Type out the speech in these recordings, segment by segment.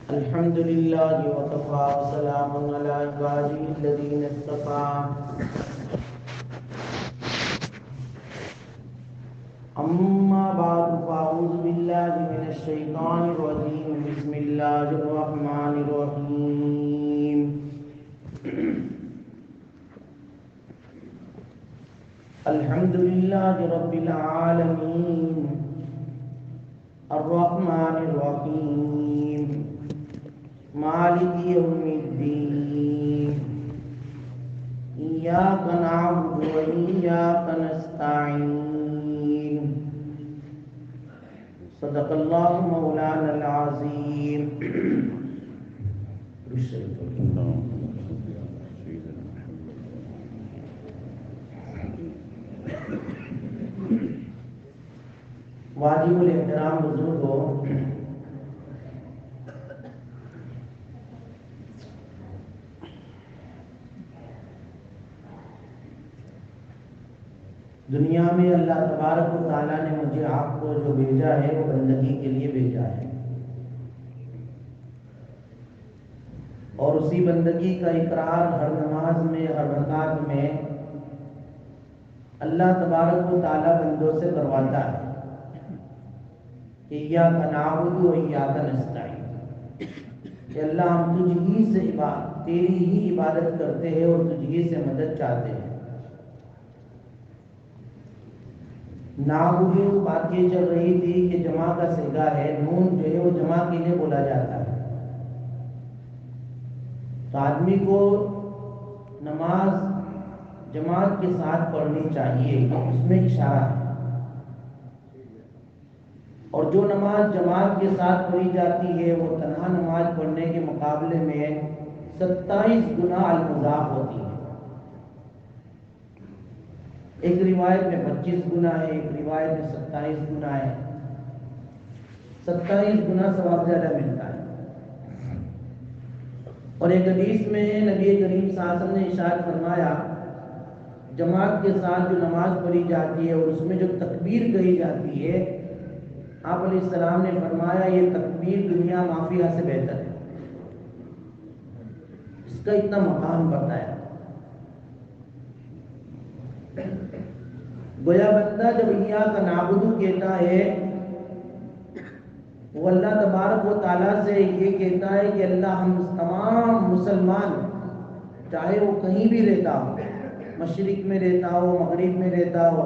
الحمد لله وكفى وسلام على عباده الذين اصطفى أما بعد فأعوذ بالله من الشيطان الرجيم بسم الله الرحمن الرحيم الحمد لله رب العالمين الرحمن الرحيم مالك يوم الدين إياك نعبد وإياك نستعين صدق الله مولانا العظيم واجب الاحترام بزرگوں، دنیا میں اللہ تبارک و تعالیٰ نے مجھے آپ کو جو بھیجا ہے وہ بندگی کے لیے بھیجا ہے، اور اسی بندگی کا اقرار ہر نماز میں، ہر رکعت میں اللہ تبارک و تعالیٰ بندوں سے کرواتا ہے کہ ایاک نعبد و ایاک نستعین، کہ اللہ ہم تجھ ہی سے تیری ہی عبادت کرتے ہیں اور تجھ ہی سے مدد چاہتے ہیں۔ نعبد بات یہ چل رہی تھی کہ جمع کا صیغہ ہے، نون جو ہے وہ جمع کے لیے بولا جاتا ہے، تو آدمی کو نماز جماعت کے ساتھ پڑھنی چاہیے، اس میں اشارہ ہے، اور جو نماز جماعت کے ساتھ پڑھی جاتی ہے وہ تنہا نماز پڑھنے کے مقابلے میں 27 گنا المضاف ہوتی ہے۔ ایک روایت میں 25 گنا ہے، ایک روایت میں 27 گنا ہے، 27 گنا ثواب زیادہ ملتا ہے۔ اور ایک حدیث میں نبی کریم صلی اللہ علیہ وسلم نے ارشاد فرمایا، جماعت کے ساتھ جو نماز پڑھی جاتی ہے اور اس میں جو تکبیر کہی جاتی ہے، آپ علیہ السلام نے فرمایا یہ تکبیر دنیا مافیہ سے بہتر ہے، اس کا اتنا مقام بتایا۔ گویا بندہ جب ایاک نعبد کہتا ہے، وہ اللہ تبارک و تعالیٰ سے یہ کہتا ہے کہ اللہ ہم تمام مسلمان، چاہے وہ کہیں بھی رہتا ہو، مشرق میں رہتا ہو، مغرب میں رہتا ہو،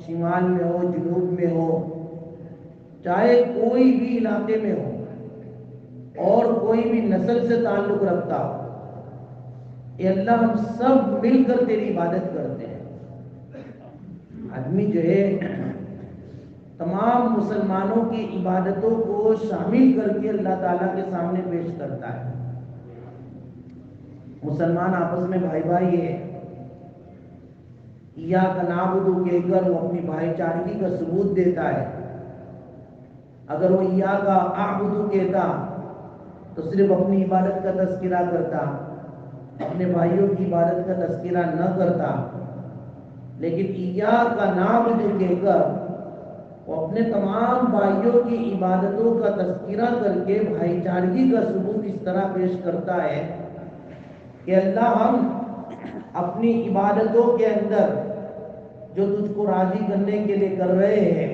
شمال میں ہو، جنوب میں ہو، چاہے کوئی بھی علاقے میں ہو اور کوئی بھی نسل سے تعلق رکھتا ہو، اے اللہ ہم سب مل کر تیری عبادت کرتے ہیں۔ آدمی جو ہے تمام مسلمانوں کی عبادتوں کو شامل کر کے اللہ تعالیٰ کے سامنے پیش کرتا ہے۔ مسلمان آپس میں بھائی بھائی ہے، ایاک نعبد کہہ کر وہ اپنی بھائی چارگی کا ثبوت دیتا ہے۔ اگر وہ ایاک اعبد کہتا تو صرف اپنی عبادت کا تذکرہ کرتا، اپنے بھائیوں کی عبادت کا تذکرہ نہ کرتا، لیکن ایاک نعبد کہہ کر وہ اپنے تمام بھائیوں کی عبادتوں کا تذکرہ کر کے بھائی چارگی کا ثبوت اس طرح پیش کرتا ہے کہ اللہ ہم اپنی عبادتوں کے اندر جو تجھ کو راضی کرنے کے لیے کر رہے ہیں،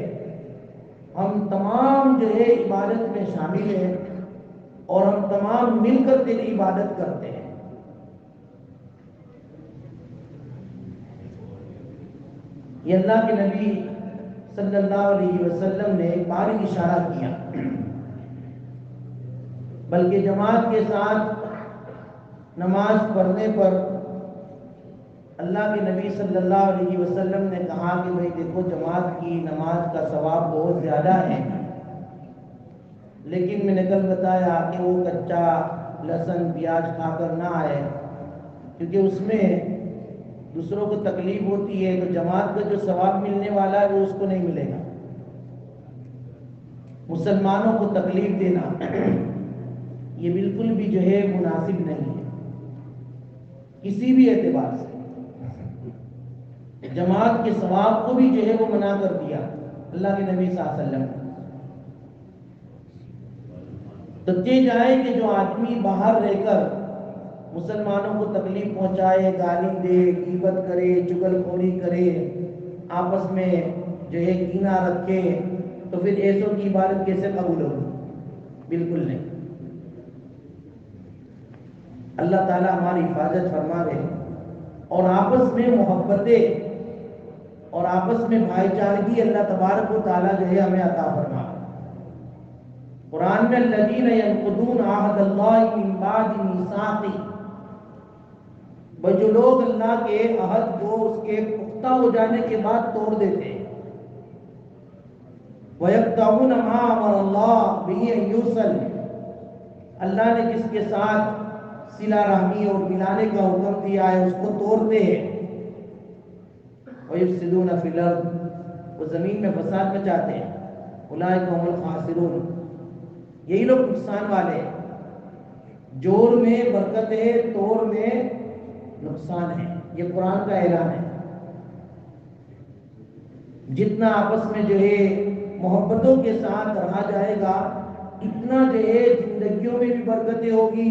ہم تمام جو ہے عبادت میں شامل ہیں اور ہم تمام مل کر تیری عبادت کرتے ہیں۔ یہ اللہ کے نبی صلی اللہ علیہ وسلم نے ایک بار اشارہ کیا، بلکہ جماعت کے ساتھ نماز پڑھنے پر اللہ کے نبی صلی اللہ علیہ وسلم نے کہا کہ بھئی دیکھو جماعت کی نماز کا ثواب بہت زیادہ ہے، لیکن میں نے کل بتایا کہ وہ کچا لہسن پیاز کھا کر نہ آئے، کیونکہ اس میں دوسروں کو تکلیف ہوتی ہے، تو جماعت کا جو ثواب ملنے والا ہے وہ اس کو نہیں ملے گا۔ مسلمانوں کو تکلیف دینا یہ بالکل بھی جو ہے مناسب نہیں ہے کسی بھی اعتبار سے۔ جماعت کے ثواب کو بھی جو ہے وہ منع کر دیا اللہ کے نبی صلی اللہ علیہ وسلم۔ تو یہ جائے کہ جو آدمی باہر رہ کر مسلمانوں کو تکلیف پہنچائے، گالی دے، غیبت کرے، چغل خوری کرے، آپس میں جو ہے کینہ رکھے، تو پھر ایسوں کی عبادت کیسے قبول ہوگی؟ بالکل نہیں۔ اللہ تعالیٰ ہماری حفاظت فرما دے، اور آپس میں محبتیں اور آپس میں بھائی چارگی اللہ تبارک و تعالیٰ جو ہے ہمیں عطا فرما۔ قرآن میں الذین ینقضون عہد اللہ من بعد میثاقہ، جو لوگ اللہ کے عہد کو اس کے پختہ ہو جانے کے بعد توڑ دیتے ہیں، وَيَقْطَعُونَ مَا أَمَرَ اللَّهُ بِهِ أَن يُوصَلَ، اللہ نے جس کے ساتھ صلہ رحمی اور ملانے کا حکم دیا ہے اس کو توڑتے ہیں، وَيُفْسِدُونَ فِي الْأَرْضِ، وہ زمین میں فساد مچاتے ہیں، أُولَٰئِكَ هُمُ الْخَاسِرُونَ، یہی لوگ نقصان والے ہیں۔ جوڑ میں برکت ہے، توڑ میں نقصان ہے، یہ قرآن کا اعلان ہے۔ جتنا آپس میں جو ہے محبتوں کے ساتھ رہا جائے گا، اتنا جو ہے زندگیوں میں بھی برکتیں ہوگی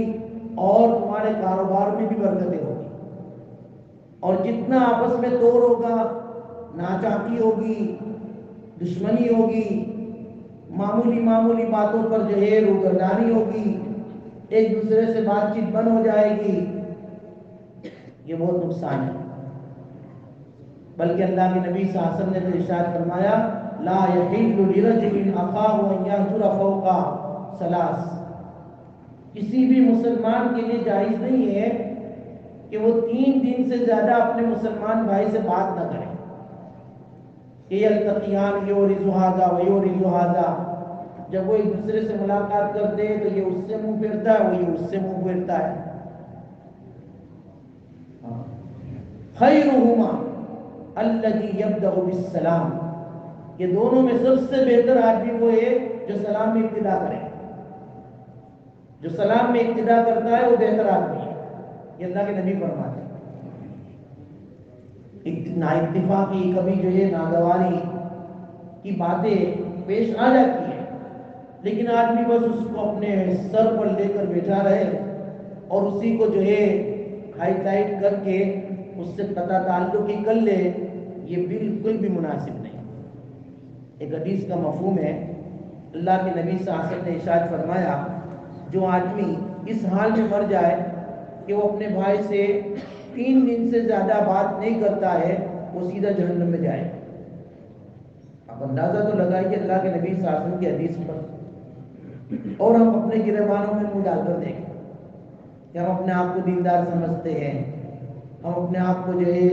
اور تمہارے کاروبار میں بھی برکتیں ہوگی، اور جتنا آپس میں توڑ ہوگا، ناچاکی ہوگی، دشمنی ہوگی، معمولی باتوں پر جو ہے روگردانی ہوگی، ایک دوسرے سے بات چیت بند ہو جائے گی، یہ بہت نقصان ہے۔ بلکہ اللہ کے نبی صلی اللہ علیہ وسلم نے تو ارشاد فرمایا لا یحل لرجل اخاہ ان یہجر فوق ثلاث، کسی بھی مسلمان کے لیے جائز نہیں ہے کہ وہ 3 دن سے زیادہ اپنے مسلمان بھائی سے بات نہ کرے، کہ یلتقیان یورث ھذا ویورث ھذا، جب وہ ایک دوسرے سے ملاقات کرتے ہیں تو یہ اس سے منہ پھیرتا ہے، وہ یہ اس سے منہ پھیرتا ہے۔ خیرہما الذی یبدأ بالسلام، یہ دونوں میں سب سے بہتر آدمی وہ ہے جو سلام میں ابتدا کرے، جو سلام میں ابتدا کرتا ہے وہ بہتر آدمی ہے، یہ اللہ کے نبی فرماتے ہیں۔ نا اتفاقی کبھی جو ہے ناگواری کی باتیں پیش آ جاتی ہیں، لیکن آدمی بس اس کو اپنے سر پر لے کر بیٹھا رہے اور اسی کو جو ہے ہائی لائٹ کر کے اس سے قطع تعلق ہی کر لے، یہ بالکل بھی مناسب نہیں۔ ایک حدیث کا مفہوم ہے، اللہ کے نبی صلی اللہ علیہ وسلم نے ارشاد فرمایا جو آدمی اس حال میں مر جائے کہ وہ اپنے بھائی سے 3 دن سے زیادہ بات نہیں کرتا ہے، وہ سیدھا جہنم میں جائے۔ اب اندازہ تو لگائیے اللہ کے نبی صلی اللہ علیہ وسلم کی حدیث پر، اور ہم اپنے گریبانوں میں منہ ڈال کر دیکھیں کہ ہم اپنے آپ کو دیندار سمجھتے ہیں، ہم اپنے آپ کو جو ہے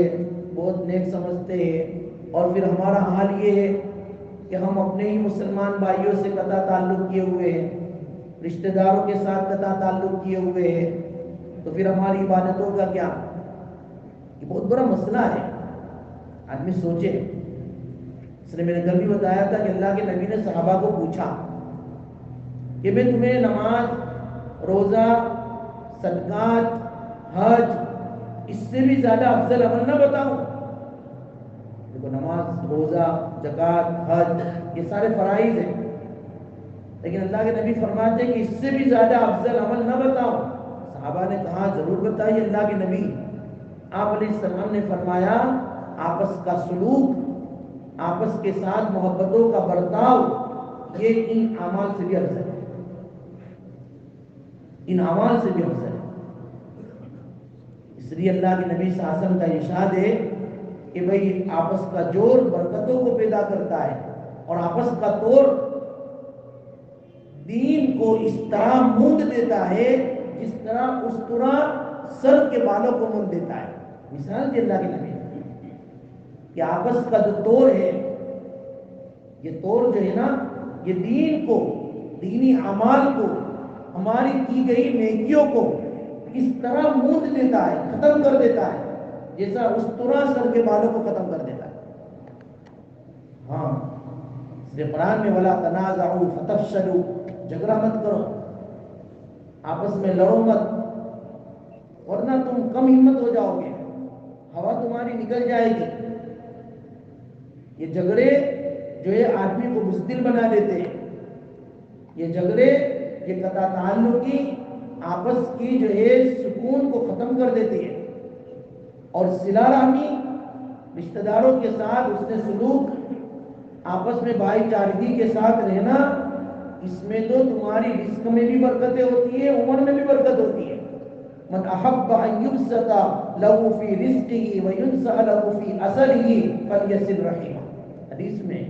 بہت نیک سمجھتے ہیں، اور پھر ہمارا حال یہ ہے کہ ہم اپنے ہی مسلمان بھائیوں سے قطع تعلق کیے ہوئے ہیں، رشتہ داروں کے ساتھ قطع تعلق کیے ہوئے ہیں، تو پھر ہماری عبادتوں کا کیا؟ یہ بہت بڑا مسئلہ ہے، آدمی سوچے۔ اس نے میں نے کل بھی بتایا تھا کہ اللہ کے نبی نے صحابہ کو پوچھا کہ میں تمہیں نماز، روزہ، صدقات، حج، اس سے بھی زیادہ افضل عمل نہ بتاؤں؟ دیکھو نماز، روزہ، زکوٰۃ، حج یہ سارے فرائض ہیں، لیکن اللہ کے نبی فرماتے ہیں کہ اس سے بھی زیادہ افضل عمل نہ بتاؤں؟ صحابہ نے کہا ضرور بتائیے اللہ کے نبی۔ آپ علیہ السلام نے فرمایا آپس کا سلوک، آپس کے ساتھ محبتوں کا برتاؤ، یہ ان اعمال سے بھی افضل ہے، ان اعمال سے بھی افضل ہے۔ اس لیے اللہ کے نبی صلی اللہ علیہ وسلم کا ارشاد ہے کہ بھئی آپس کا جوڑ برکتوں کو پیدا کرتا ہے، اور آپس کا توڑ دین کو اس طرح موند دیتا ہے جس طرح استرا سر کے بالوں کو موند دیتا ہے۔ مثال دی اللہ کے نبی کہ آپس کا جو توڑ ہے، یہ توڑ جو ہے نا، یہ دین کو، دینی اعمال کو، ہماری کی گئی نیکیوں کو اس طرح موند دیتا ہے، ختم کر دیتا ہے، جیسا استرا سر کے بالوں کو ختم کر دیتا ہے۔ ہاں، اس لیے قرآن میں وَلَا تَنَازَعُوا فَتَفْشَلُوا، جھگڑا مت کرو، آپس میں لڑو مت، ورنہ تم کم ہمت ہو جاؤ گے، ہوا تمہاری نکل جائے گی۔ یہ جھگڑے جو ہے آدمی کو بزدل بنا دیتے ہیں، یہ جھگڑے یہ قطع تعلقی آپس کی جو ہے سکون کو ختم کر دیتی ہے. اور صلہ رحمی رشتہ داروں کے ساتھ حسن سلوک آپس میں بھائی چارگی کے ساتھ رہنا، اس میں تو تمہاری رزق میں بھی برکتیں ہوتی ہیں، عمر میں بھی برکت ہوتی ہے. من احب ان یبسط له فی رزقه وینسأ له فی اثره فلیصل رحمہ. حدیث میں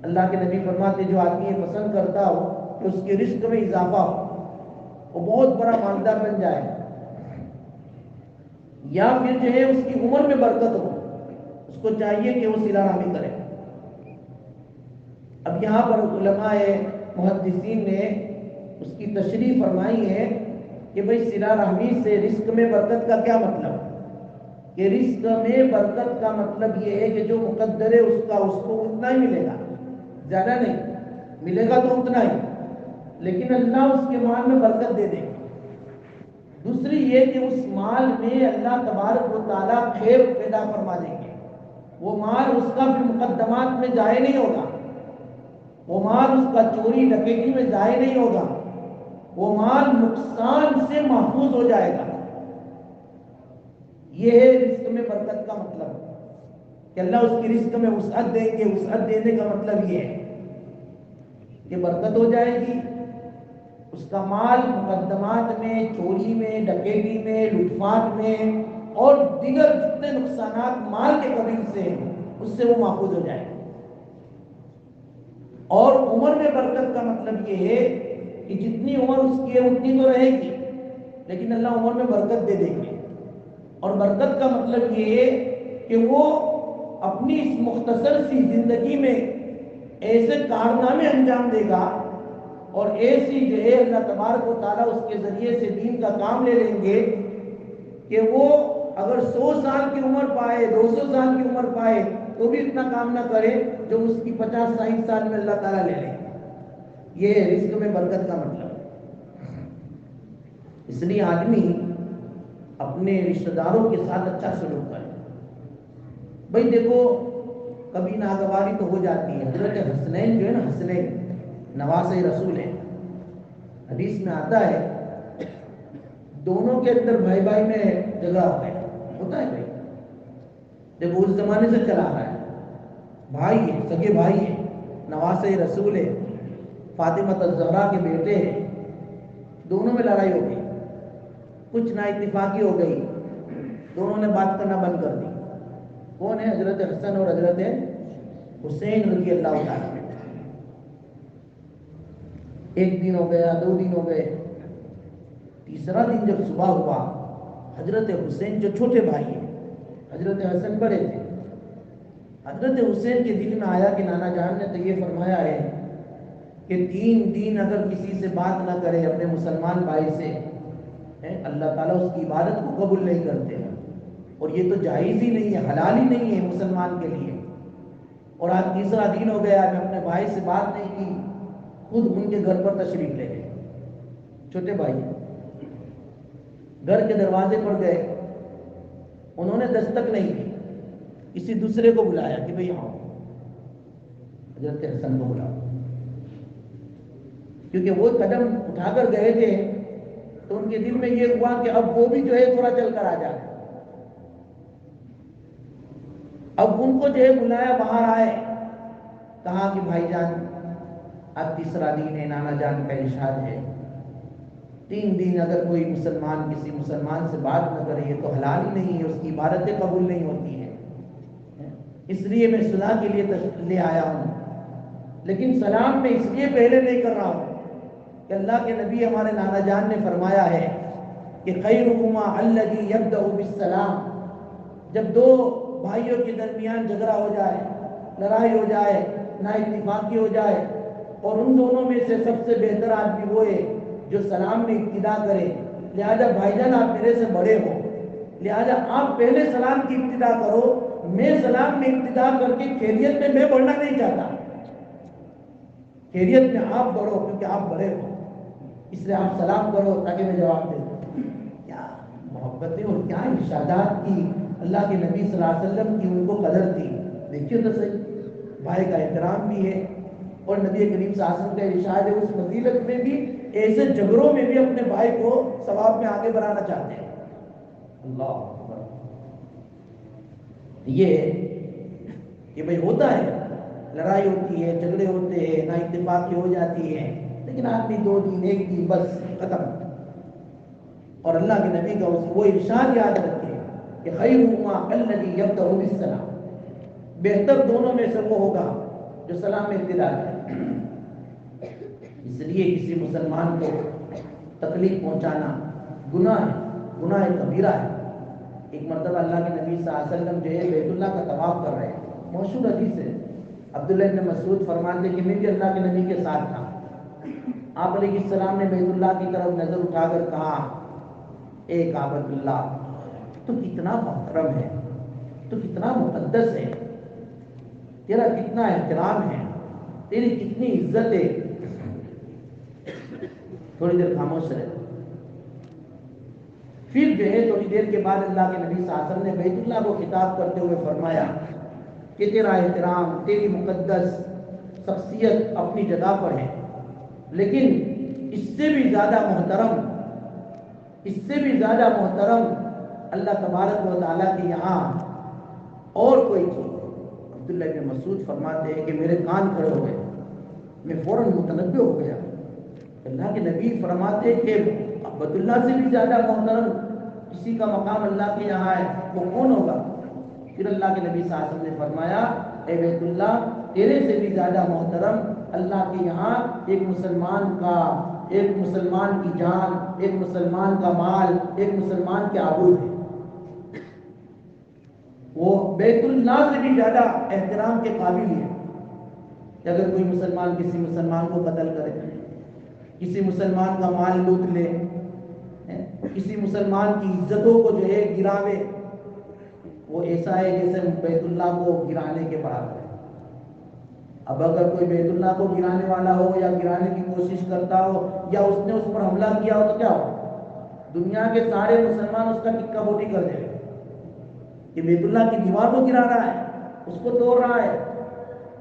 اللہ کے نبی فرماتے جو آدمی یہ پسند کرتا ہو کہ اس کے رزق میں اضافہ ہو، وہ بہت بڑا مالدار بن جائے، یا پھر جو ہے اس کی عمر میں برکت ہو، اس کو چاہیے کہ وہ صلہ رحمی کرے. اب یہاں پر علماء محدثین نے اس کی تشریح فرمائی ہے کہ بھئی صلہ رحمی سے رزق میں برکت کا کیا مطلب؟ کہ رزق میں برکت کا مطلب یہ ہے کہ جو مقدر ہے اس کو اتنا ہی ملے گا، زیادہ نہیں ملے گا، تو اتنا ہی، لیکن اللہ اس کے مال میں برکت دے دے گا. دوسری یہ کہ اس مال میں اللہ تبارک و تعالیٰ خیر پیدا فرما دیں گے. وہ مال اس کا پھر مقدمات میں ضائع نہیں ہوگا، وہ مال اس کا چوری ڈکیتی میں ضائع نہیں ہوگا، وہ مال نقصان سے محفوظ ہو جائے گا. یہ ہے رزق میں برکت کا مطلب، کہ اللہ اس کی رزق میں وسعت دیں گے. وسعت دینے کا مطلب یہ ہے کہ برکت ہو جائے گی، اس کا مال مقدمات میں، چوری میں، ڈکیتی میں، لوٹپاٹ میں اور دیگر جتنے نقصانات مال کے قبیل سے ہیں اس سے وہ محفوظ ہو جائے گا. اور عمر میں برکت کا مطلب یہ ہے کہ جتنی عمر اس کی ہے اتنی تو رہے گی، لیکن اللہ عمر میں برکت دے دیں گے. اور برکت کا مطلب یہ ہے کہ وہ اپنی اس مختصر سی زندگی میں ایسے کارنامے انجام دے گا اور ایسی جو ہے اللہ تبارک و تعالیٰ اس کے ذریعے سے دین کا کام لے لیں گے کہ وہ اگر 100 سال کی عمر پائے، 200 سال کی عمر پائے تو بھی اتنا کام نہ کرے جو اس کی 50-60 سال میں اللہ تعالیٰ لے لیں. یہ ہے رزق میں برکت کا مطلب. اس لیے آدمی اپنے رشتہ داروں کے ساتھ اچھا سلوک کرے. بھائی دیکھو کبھی ناگواری تو ہو جاتی ہے. حضرت حسنین جو ہے نا، حسنین نواسۂ رسول ہے، حدیث میں آتا ہے دونوں کے اندر بھائی بھائی میں جگہ ہوتا ہے. بھائی دیکھو اس زمانے سے چلا رہا ہے، بھائی ہے، سگے بھائی ہے، نواسۂ رسول ہے، فاطمہ الزہرا کے بیٹے ہیں. دونوں میں لڑائی ہو گئی، کچھ نا اتفاقی ہو گئی، دونوں نے بات کرنا بند کر دی. کون ہے؟ حضرت حسن اور حضرت حسین رضی اللہ تعالیٰ. ایک دن ہو گیا، 2 دن ہو گئے، تیسرا دن جب صبح ہوا، حضرت حسین جو چھوٹے بھائی ہیں، حضرت حسن بڑے تھے، حضرت حسین کے دل میں آیا کہ نانا جان نے تو یہ فرمایا ہے کہ 3 دن اگر کسی سے بات نہ کرے اپنے مسلمان بھائی سے، اللہ تعالیٰ اس کی عبادت کو قبول نہیں کرتے ہیں، اور یہ تو جائز ہی نہیں ہے، حلال ہی نہیں ہے مسلمان کے لیے. اور آج تیسرا دن ہو گیا، میں اپنے بھائی سے بات نہیں کی، خود ان کے گھر پر تشریف لے گئے. چھوٹے بھائی گھر کے دروازے پر گئے، انہوں نے دستک نہیں کی، کسی دوسرے کو بلایا کہ بھئی آؤ، حضرت حسن کو بلاؤ. کیونکہ وہ قدم اٹھا کر گئے تھے تو ان کے دل میں یہ ہوا کہ اب وہ بھی جو ہے تھوڑا چل کر آ جائے. اب ان کو جو ہے بلایا، باہر آئے، کہا کہ بھائی جان اب تیسرا دن ہے، نانا جان کا ارشاد ہے 3 دن اگر کوئی مسلمان کسی مسلمان سے بات نہ کرے یہ تو حلال ہی نہیں ہے، اس کی عبادتیں قبول نہیں ہوتی ہیں. اس لیے میں صلاح کے لیے لے آیا ہوں، لیکن سلام میں اس لیے پہلے نہیں کر رہا ہوں کہ اللہ کے نبی ہمارے نانا جان نے فرمایا ہے کہ خیرکما الذی یبدأ بالسلام. جب 2 بھائیوں کے درمیان جھگڑا ہو جائے، لڑائی ہو جائے، نا اتفاقی ہو جائے، اور ان دونوں میں سے سب سے بہتر آدمی وہ ہے جو سلام میں ابتدا کرے. لہذا بھائی جان آپ میرے سے بڑے ہو، لہذا آپ پہلے سلام کی ابتدا کرو. میں سلام میں ابتدا کر کے خیریت میں بڑھنا نہیں چاہتا، خیریت میں آپ بڑھو کیونکہ آپ بڑے ہو، اس لیے آپ سلام کرو تاکہ میں جواب دے دوں. کیا محبتیں اور کیا ارشادات کی اللہ کے نبی صلی اللہ علیہ وسلم کی ان کو قدر تھی. دیکھیے تو صحیح، بھائی کا احترام بھی ہے، اور نبی کریم صلی اللہ علیہ وسلم کا ارشاد ہے اس فضیلت میں بھی ایسے جھگڑوں میں بھی اپنے بھائی کو ثواب میں آگے بڑھانا چاہتے ہیں. اللہ اکبر. یہ کہ بھئی ہوتا ہے، لڑائی ہوتی ہے، جھگڑے ہوتے ہیں، نا اتفاقی ہو جاتی ہے، لیکن آدمی 2 دن 1 دن بس ختم. اور اللہ کے نبی کا وہ ارشاد یاد رکھے کہ خیرهما الذی یبدأ بالسلام، بہتر دونوں میں سے وہ ہوگا جو سلام میں ابتدا کرے. اس لیے کسی مسلمان کو تکلیف پہنچانا گناہ ہے، گناہ کبیرہ ہے. ایک مرتبہ اللہ کے نبی صلی اللہ علیہ وسلم جو ہے بیت اللہ کا طواف کر رہے ہیں. مشہور حدیث ہے، عبداللہ بن مسعود فرماتے کہ میں بھی اللہ کے نبی کے ساتھ تھا. آپ علیہ السلام نے بیت اللہ کی طرف نظر اٹھا کر کہا اے کعبۃ اللہ، تو کتنا محترم ہے، تو کتنا مقدس ہے، تیرا کتنا احترام ہے، تیری کتنی عزت ہے. تھوڑی دیر خاموش رہے. پھر جو ہے تھوڑی دیر کے بعد اللہ کے نبی صلی اللہ علیہ وسلم نے بیت اللہ کو خطاب کرتے ہوئے فرمایا کہ تیرا احترام، تیری مقدس شخصیت اپنی جگہ پر ہے، لیکن اس سے بھی زیادہ محترم، اس سے بھی زیادہ محترم اللہ تبارک و تعالیٰ کے یہاں اور کوئی چیز. عبداللہ بن مسعود فرماتے ہیں کہ میرے کان کھڑے ہو گئے، میں فوراً متنبع ہو گیا. اللہ کے نبی فرماتے کہ بیت اللہ سے بھی زیادہ محترم کسی کا مقام اللہ کے یہاں ہے وہ کون ہوگا؟ پھر اللہ کے نبی صلی اللہ علیہ وسلم نے فرمایا اے بیت اللہ، تیرے سے بھی زیادہ محترم اللہ کے یہاں ایک مسلمان کا، ایک مسلمان کی جان، ایک مسلمان کا مال، ایک مسلمان کے آبرو ہے. وہ بیت اللہ سے بھی زیادہ احترام کے قابل ہے. کہ اگر کوئی مسلمان کسی مسلمان کو قتل کرے، کسی مسلمان کا مال لوٹ لے، کسی مسلمان کی عزتوں کو جو ہے گراوے، وہ ایسا ہے جیسے بیت اللہ کو گرانے کے برابر ہے. اب اگر کوئی بیت اللہ کو گرانے والا ہو یا گرانے کی کوشش کرتا ہو یا اس نے اس پر حملہ کیا ہو تو کیا ہو؟ دنیا کے سارے مسلمان اس کا ٹکا بوٹی کر دیں کہ بیت اللہ کی دیوار کو گرا رہا ہے، اس کو توڑ رہا ہے.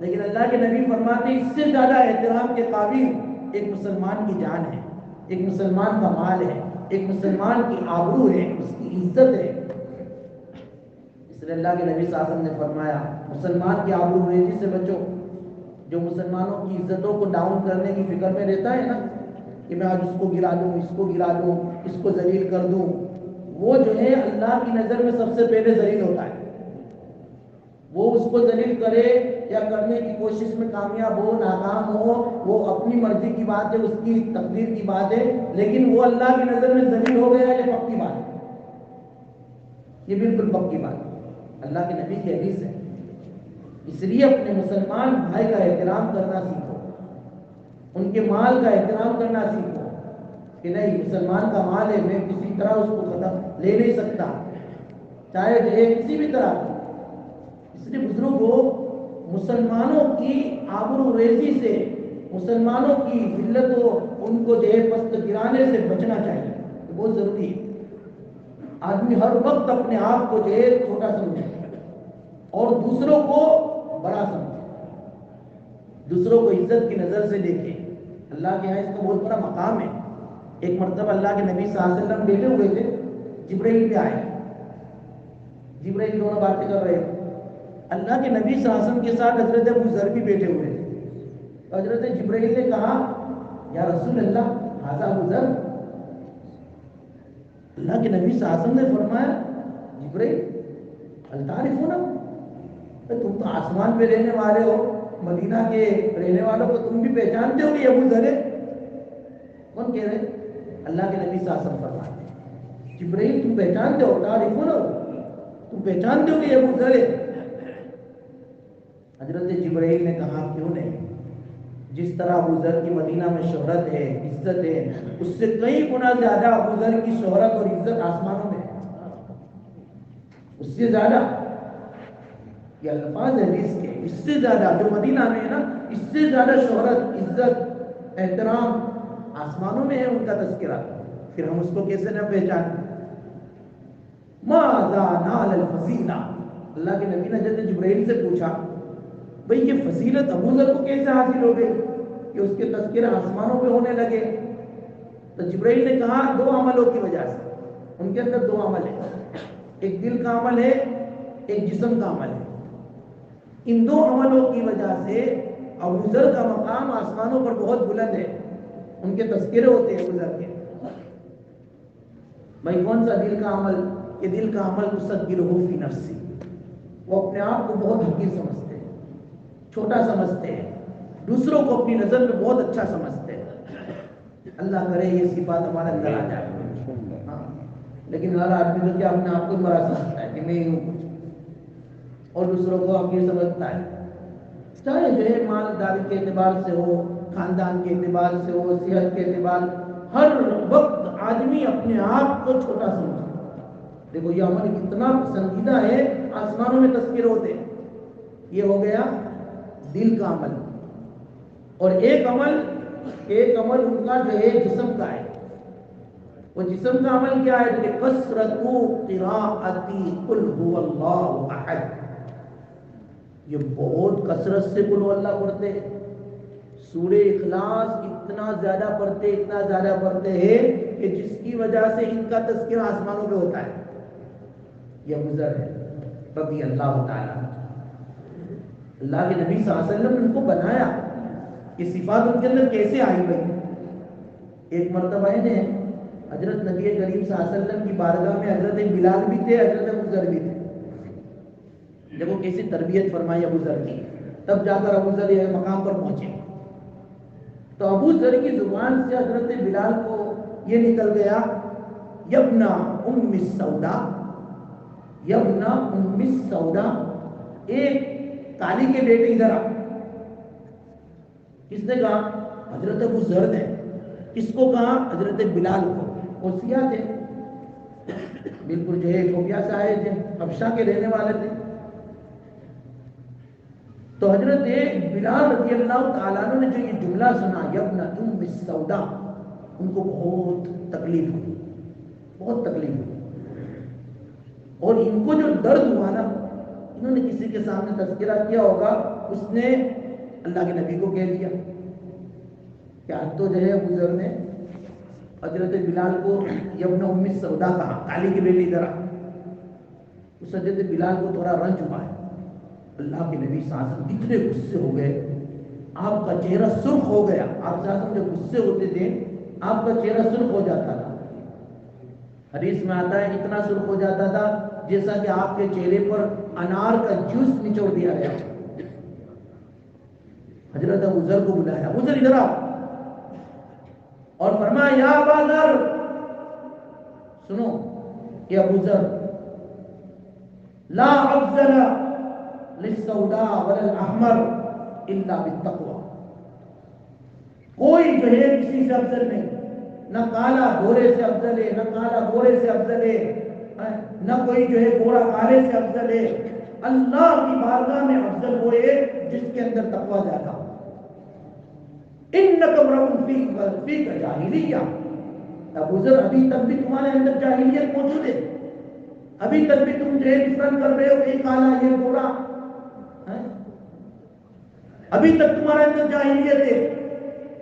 لیکن اللہ کے نبی فرماتے اس سے زیادہ احترام کے قابل ایک مسلمان کی جان ہے، ایک مسلمان کا مال ہے، ایک مسلمان کی آبرو ہے، اس کی عزت ہے. اس لیے اللہ کے نبی صلی اللہ علیہ وسلم نے فرمایا مسلمان کی آبرو ریزی سے بچو. جو مسلمانوں کی عزتوں کو ڈاؤن کرنے کی فکر میں رہتا ہے نا کہ میں آج اس کو گرا دوں، اس کو گرا دوں، اس کو ذلیل کر دوں، وہ جو ہے اللہ کی نظر میں سب سے پہلے ذلیل ہوتا ہے. وہ اس کو ذلیل کرے یا کرنے کی کوشش میں کامیاب ہو، ناکام ہو، وہ اپنی مرضی کی بات ہے، اس کی تقدیر کی بات ہے، لیکن وہ اللہ کی نظر میں ذلیل ہو گیا، یہ پکی بات ہے، یہ بالکل پکی بات ہے. اللہ کے نبی کی حدیث ہے. اس لیے اپنے مسلمان بھائی کا احترام کرنا سیکھو، ان کے مال کا احترام کرنا سیکھو کہ نہیں مسلمان کا مال ہے، میں کسی طرح اس کو ختم لے نہیں سکتا، چاہے جو ہے کسی بھی طرح. اس لیے بزرگوں، مسلمانوں کی آبرو ریزی سے، مسلمانوں کی ذلتوں، ان کو جو ہے پست گرانے سے بچنا چاہیے، بہت ضروری ہے. آدمی ہر وقت اپنے آپ کو جو ہے چھوٹا سمجھے اور دوسروں کو بڑا سمجھے، دوسروں کو عزت کی نظر سے دیکھے. اللہ کے یہاں اس کا بہت بڑا مقام ہے. ایک مرتبہ اللہ کے نبی صلی اللہ علیہ وسلم بیٹھے ہوئے تھے، جبرائیل بھی آئے، جبرائیل دونوں باتیں کر رہے تھے. اللہ کے نبی صلی اللہ علیہ وسلم کے ساتھ حضرت ابو ذر بھی بیٹھے ہوئے تھے. حضرت جبرائیل نے کہا یا رسول اللہ ھذا ابو ذر. اللہ کے نبی صلی اللہ علیہ وسلم نے فرمایا جبرائیل هل تعرفون، تم تو آسمان پہ رہنے والے ہو، مدینہ کے رہنے والوں کو تم بھی پہچانتے ہو کہ ابو ذر ہے. کون کہہ رہے؟ اللہ کے نبی صلی اللہ علیہ وسلم فرماتے جبرائیل تم پہچانتے ہو، تعرفون، تم پہچانتے ہو کہ ابو ذر ہے. حضرت جبرائیل نے کہا کیوں نہیں، جس طرح ابو ذر کی مدینہ میں شہرت ہے، عزت ہے، اس سے کئی گنا زیادہ ابو ذر کی شہرت اور عزت آسمانوں میں ہے، اس سے زیادہ. یہ الفاظ حدیث کے، اس سے زیادہ جو مدینہ میں ہے نا، اس سے زیادہ شہرت، عزت، احترام آسمانوں میں ہے ان کا تذکرہ. پھر ہم اس کو کیسے نہ پہچانیں؟ ماذا نال الفضیلہ. اللہ کے نبی نے حضرت جبرائیل سے پوچھا بھئی یہ فضیلت ابو ذر کو کیسے حاصل ہو گئی کہ اس کے تذکرہ آسمانوں پہ ہونے لگے؟ تو جبرائیل نے کہا 2 عملوں کی وجہ سے. ان کے اندر 2 عمل ہیں، ایک دل کا عمل ہے، ایک جسم کا عمل ہے. ان 2 عملوں کی وجہ سے ابو ذر کا مقام آسمانوں پر بہت بلند ہے. ان کے تذکرے ہوتے ہیں ابو ذر کے. بھائی کون سا دل کا عمل؟ کہ دل کا عمل تصغرہ فی نفسی، وہ اپنے آپ کو بہت حقیر سمجھتے ہیں، چھوٹا سمجھتے ہیں، دوسروں کو اپنی نظر میں بہت اچھا سمجھتے ہیں. اللہ کرے یہ صفات ہمارے اندر آ جائے. ہاں لیکن ہر آدمی تو کیا اپنے آپ کو بڑا سمجھتا ہے کہ میں ہی ہوں کچھ، اور دوسروں کو حقیر سمجھتا ہے. چاہے جو ہے مالداری کے اعتبار سے ہو، خاندان کے اعتبار سے ہو، صحت کے اعتبار، ہر وقت آدمی اپنے آپ کو چھوٹا سمجھتا ہے. دیکھو یہ عمل کتنا پسندیدہ ہے، آسمانوں میں تذکر ہوتے ہیں. یہ ہو گیا دل کا عمل. اور ایک عمل ان کا جو ہے جسم کا ہے. وہ جسم کا عمل کیا ہے؟ کہ کثرت قراءۃ قل هو اللہ احد. یہ بہت کثرت سے قل هو اللہ پڑھتے ہیں. سورہ اخلاص اتنا زیادہ پڑھتے ہیں کہ جس کی وجہ سے ان کا تذکرہ آسمانوں پہ ہوتا ہے. یہ ابو ذر ہے رضی اللہ تعالیٰ. اللہ کے نبی صلی اللہ علیہ وسلم نے ان کو بنایا. یہ صفات ان کے اندر کیسے آئی بھائی؟ ایک مرتبہ ہے حضرت نبی کریم صلی اللہ علیہ وسلم کی بارگاہ میں حضرت بلال بھی تھے، حضرت ابو ذر بھی تھے. دیکھو کیسی تربیت فرمائی ابو ذر کی، تب جا کر ابو ذر یہ مقام پر پہنچے. تو ابو ذر کی زبان سے حضرت بلال کو یہ نکل گیا یبن ام السودا، یبن ام السودا، ایک کالی کے بیٹے ادھر آ. کس نے کہا؟ حضرت ابو ذر نے. کس کو کہا؟ حضرت بلال کو. وہ سیاہ تھے، بالکل جو ہے ایتھوپیا سے آئے تھے، حبشہ کے رہنے والے تھے. تو حضرت بلال رضی اللہ تعالیٰ عنہ نے جو یہ جملہ سنا یبن ام السودا، ان کو بہت تکلیف ہوئی، بہت تکلیف ہوئی. اور ان کو جو درد ہوا نا، انہوں نے کسی کے سامنے تذکرہ کیا ہوگا، اس نے اللہ کے نبی کو کہہ دیا. کیا تو جو ہے ابو ذر نے حضرت بلال کو یبن ام السودا کہا، کالی کی بیٹی ادھر آ. اس حضرت بلال کو تھوڑا رنج ہوا ہے. اللہ کے نبی صلی اللہ علیہ وسلم اتنے غصے ہو گئے، آپ کا چہرہ سرخ ہو گیا. آپ صلی اللہ علیہ وسلم جب غصے ہوتے تھے آپ کا چہرہ سرخ ہو جاتا تھا. حدیث میں آتا ہے اتنا سرخ ہو جاتا تھا جیسا کہ آپ کے چہرے پر انار کا جوس نچوڑ دیا گیا. حضرت ابو ذر کو بلایا، ابو ذر ادھر آؤ، اور فرمایا یا ابا ذر، سنو کہ ابو ذر لا افضل للسوداء ولا الاحمر الا بالتقوى. کوئی جو ہے کسی سے افضل نہیں، نہ کالا گورے سے افضل ہے، نہ کالا گورے سے افضل ہے، نہ کوئی جو ہے گورا کالے سے افضل ہے. اللہ کی بارگاہ میں افضل وہ ہے جس کے اندر تقوی زیادہ ہو. Income رؤن fake جاہلیہ. ابو ذر ابھی تک بھی تمہارے اندر جاہلیت موجود ہے، ابھی تک بھی تم جو ہے ڈفرنٹ کر رہے ہو، یہ کالا یہ گورا، ابھی تک تمہارے اندر جاہلیت ہے.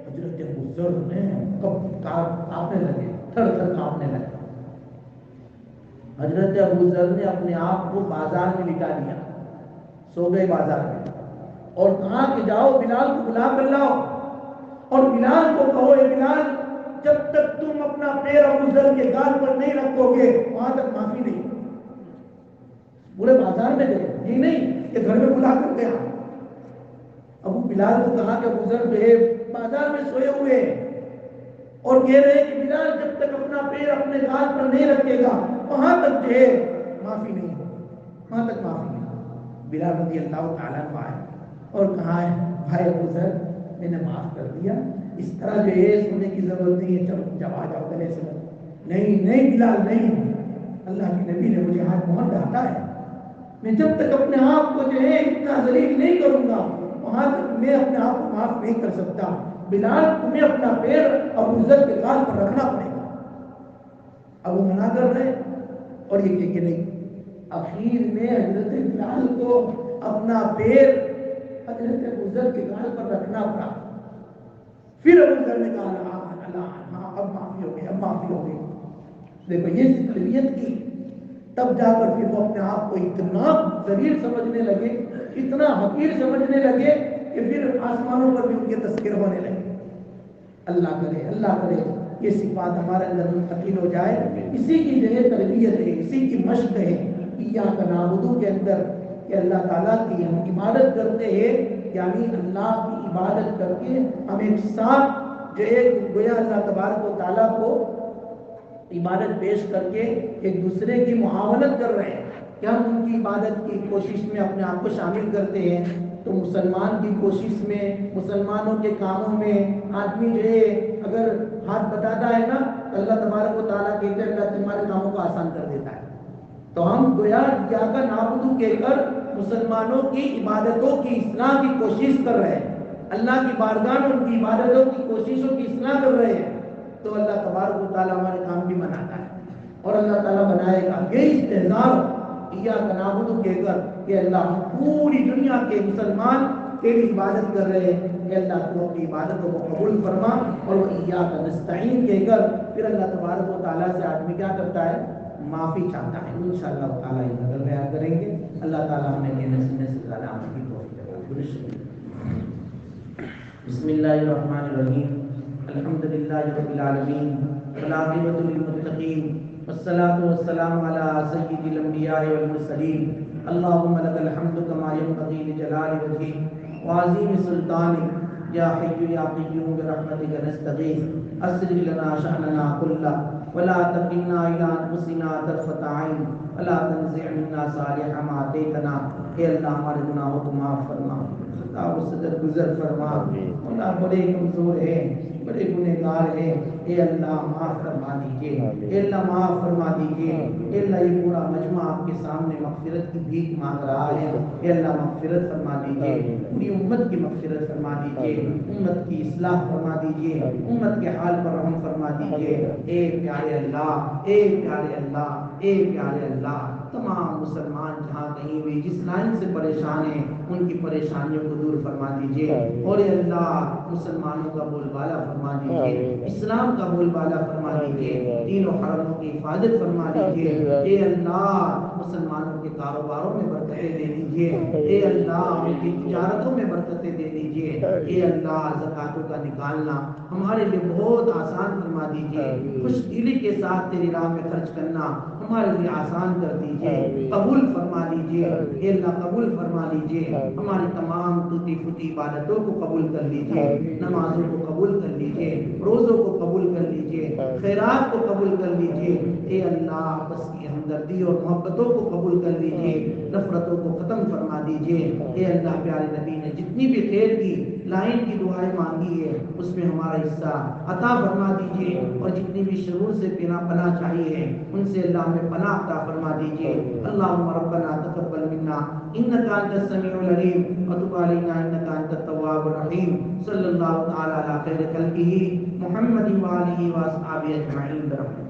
حضرت ابو ذر نے کانپنے لگے، تھر تھر کانپنے لگے. حضرت ابو ذر نے اپنے آپ کو بازار میں لٹا دیا، سو گئے بازار میں، اور کہا کہ جاؤ بلال کو بلا کر لاؤ، اور بلال کو کہو اے بلال جب تک تم اپنا پیر ابو ذر کے گال پر نہیں رکھو گے وہاں تک معافی نہیں. پورے بازار میں گئے، یہ نہیں کہ گھر میں بلا کر گیا. ابو بلال کو کہا کہ ابو ذر جو ہے بازار میں سوئے ہوئے اور کہہ رہے کہ بلال جب تک اپنا پیر اپنے گال پر نہیں رکھے گا وہاں تک جو ہے معافی نہیں ہو، وہاں تک معافی نہیں. بلال رضی اللہ تعالیٰ عنہ آئے اور کہا ہے بھائی ابو ذر میں نے معاف کر دیا، اس طرح جو ہے سننے کی ضرورت نہیں ہے، چلو جب آ جاؤ گلے سے. نہیں بلال نہیں، اللہ کے نبی نے مجھے ہاتھ مہر ڈالا ہے، میں جب تک اپنے آپ کو جو ہے اتنا ذلیل نہیں کروں گا وہاں تک میں اپنے آپ کو معاف نہیں کر سکتا. بلال تمہیں اپنا پیر ابو ذر کے گال پر رکھنا پڑے گا. اب وہ منع کر رہے اور یہ کہ نہیں. اخیر میں حضرت بلال کو اپنا پیر حضرت ابو ذر کے گال پر رکھنا پڑا. پھر ابو ذر نے کہا اللہ اب معافی ہو گئی، اب معافی ہو گئی. دیکھو یہ تربیت کی. تب جا کر پھر وہ اپنے آپ کو اتنا ذلیل سمجھنے لگے، اتنا حقیر سمجھنے لگے کہ پھر آسمانوں پر بھی ان کے تذکر ہونے لگے. اللہ کرے یہ صفات ہمارے اندر منتقل ہو جائے. اسی کی جو ہے تربیت ہے، اسی کی مشق ہے ایاک نعبد کے اندر کہ اللہ تعالیٰ کی ہم عبادت کرتے ہیں، یعنی اللہ کی عبادت کر کے ہم ایک ساتھ جو ایک گویا اللہ تبارک و تعالیٰ کو عبادت پیش کر کے ایک دوسرے کی معاونت کر رہے ہیں کہ ہم ان کی عبادت کی کوشش میں اپنے آپ کو شامل کرتے ہیں. تو مسلمان کی کوشش میں، مسلمانوں کے کاموں میں آدمی جو ہے اگر ہاتھ بتاتا ہے نا تو اللہ تبارک و تعالیٰ کہتے ہیں اللہ تمہارے کاموں کو آسان کر دیتا ہے. تو ہم گویا ایاک نعبد کہہ کر مسلمانوں کی عبادتوں کی اصلاح کی کوشش کر رہے ہیں، اللہ کی بارگاہ میں ان کی عبادتوں کی کوششوں کی اصلاح کر رہے ہیں. تو اللہ تبارک و تعالیٰ ہمارے کام بھی بناتا ہے اور اللہ تعالیٰ بنائے گا. یہ استحضار ایاک نعبد کہہ کر کہ اللہ ہم پوری دنیا کے مسلمان تیری عبادت کر رہے ہیں، کہ اللہ تو اپنی عبادتوں کو قبول فرما. اور وہ ایاک نستعین کہہ کر پھر اللہ تبارک و تعالیٰ سے آدمی کیا کرتا ہے؟ معافی چاہتا ہے. انشاءاللہ تعالیٰ یہ نظر بیان کریں گے. اللہ تعالیٰ ہمیں کہنے سننے سے زیادہ عمل کی توفیق عطا. بسم اللہ الرحمن الرحیم. الحمد للہ رب العالمین والعاقبۃ للمتقین والصلاة والسلام علی سید الانبیاء والمرسلین. اللہم لک الحمد کما ینبغی لجلال وجہک وعظیم سلطانک یا حی یا قیوم برحمتک نستغیث اصلح لنا شأننا کلہ ولا تکلنا الی انفسنا طرفۃ عین ولا تنزع منا صالح ما آتیتنا. اے اللہ ہمارے گناہوں کو معاف فرما، خطا و صدر گزر فرما. اللہ بڑے کمزور ہیں، بڑے گنہگار ہیں. اے اللہ معاف فرما دیجیے، اے اللہ معاف فرما دیجیے. اے اللہ یہ پورا مجمع آپ کے سامنے مغفرت کی بھیک مانگ رہا ہے. اے اللہ مغفرت فرما دیجیے، پوری امت کی مغفرت فرما دیجیے، امت کی اصلاح فرما دیجیے، امت کے حال پر رحم فرما دیجیے. اے پیارے اللہ، اے پیارے اللہ، اے پیارے اللہ. تمام مسلمان جہاں کہیں بھی جس لائن سے پریشان ہیں ان کی پریشانیوں کو دور فرما دیجیے. اور اے اللہ مسلمانوں کا بول بالا فرما دیجیے، اسلام کا بول بالا فرما دیجیے، دین و حرموں کی حفاظت فرما دیجیے. اے اللہ مسلمانوں کے کاروباروں میں برکتیں دے دیجیے. اے اللہ ان کی تجارتوں میں برکتیں دے دیجیے. اے اللہ زکاتوں کا نکالنا ہمارے لیے بہت آسان فرما دیجیے. خوش دلی کے ساتھ تیری راہ میں خرچ کرنا ہمارے لیے آسان کر دیجیے. قبول فرما لیجیے. اے اللہ قبول فرما لیجیے. ہماری تمام ٹوٹی پھوٹی عبادتوں کو قبول کر لیجیے، نمازوں کو قبول کر لیجیے، روزوں کو قبول کر لیجیے، خیرات کو قبول کر لیجیے. اے اللہ آپس کی ہمدردی اور محبتوں کو قبول کر لیجیے، نفرتوں کو ختم فرما دیجیے. اے اللہ پیارے نبی نے جتنی بھی خیر کی لائن کی دعائیں مانگی ہے اس میں ہمارا حصہ عطا فرما دیجیے. اور جتنی بھی شرور سے پناہ چاہیے ان سے اللہ ہمیں پناہ عطا فرما دیجیے. اللہم ربنا تقبل منا انک انت السمیع العلیم وتب علینا انک انت التواب الرحیم. صلی اللہ تعالی علی خیر خلقہ محمد وآلہ واصحابہ اجمعین برحمتہ.